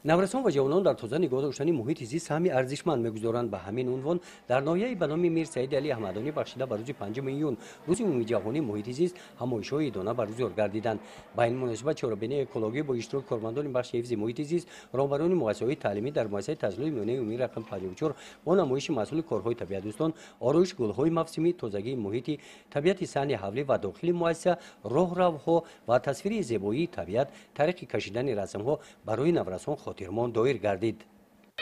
نورستان و جوانان در تازه نگاه داشتن محیط زیست همی ارزشمند می‌گذارند. به همین عنوان در ناحیه به نام میر سعید علی احمدانی بخشیده بر روز 5 میلیون روز عمومی جهانی محیط زیست همایش‌های دانه برگزار گردیدند. با این مناسبت چهاربینی اکولوژی با اشتراک کارمندان بخش حفظ محیط زیست راهبران مؤسسه‌های تعلیمی در مؤسسه تسلیح میانه عمومی رقم 54 با نمایش مسئول کارهای طبیعت دوستان آرایش گل‌های موسمی تازگی محیط طبیعت صحنه حولی و داخلی مؤسسه راهروها و تصویر زیبایی طبیعت طریق کشیدن رسم‌ها برای نورستان خاطرمان دایر گردید.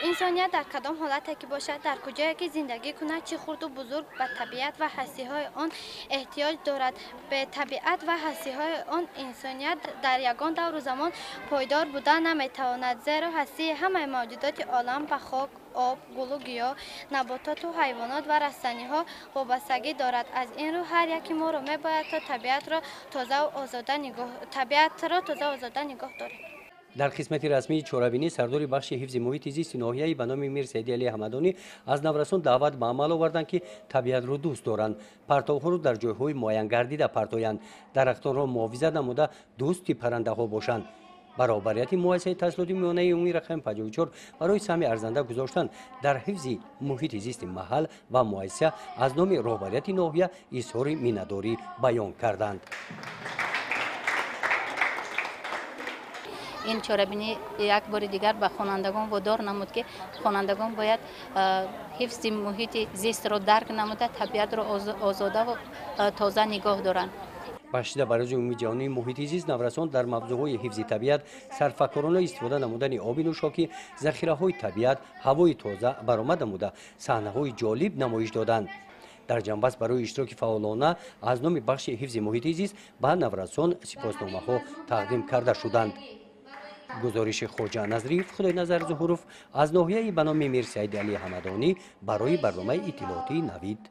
انسانیت در کدام حالتی که باشد، در کجایی که زندگی کند، چه خرد و بزرگ به طبیعت و هستی‌های آن احتیاج دارد. به طبیعت و هستی‌های آن انسانیت در یگان دور و زمان پایدار بودن نمی‌تواند، زیرا هستی همه موجودات عالم به خاک، آب، گل و گیاه، نباتات و حیوانات و رستنی‌ها وابستگی دارد. از این رو هر یکی ما را می‌باید تا طبیعت را تازه و آزاده نگاه داریم. در قسمت رسمی چهاربینی سردار بخش حفظ محیط زیست ناحیه به نام میر سعید علی احمدانی از نورستان دعوت به عمل آوردند که طبیعت را دوست دارند، پرتوها را در جایهای معین گردیده پرتویند، درختان را محافظت نموده دوست پرنده ها باشند. برابریت مؤسسه تسلیح میانه عمومی رقم 54 برای سهم ارزنده گذاشتن در حفظ محیط زیست محل و مؤسسه از نام رهبریت ناحیه اظهار مینه‌داری بیان کردند. این چهاربینی یک بار دیگر به خوانندگان وادار نمود که خوانندگان باید حفظ محیط زیست را درک نموده طبیعت را آزاده و تازه نگاه دارند. بخشیده بر روز عمومی جهانی محیط زیست نورستان در موضوعهای حفظ طبیعت سرفکرانه استفاده نمودن آب نوشاکی، ذخیره‌های طبیعت، هوای تازه برآمد نموده صحنه‌های جالب نمایش دادند. در جنبش برای اشتراک فعالانه از نام بخش حفظ محیط زیست به نورستان سپاسنامه‌ها تقدیم کرده شدند. گزارش خواجه نظریف خدای نظر ظهورف از ناحیه به نام میر سعید علی احمدانی برای برنامه اطلاعاتی نوید.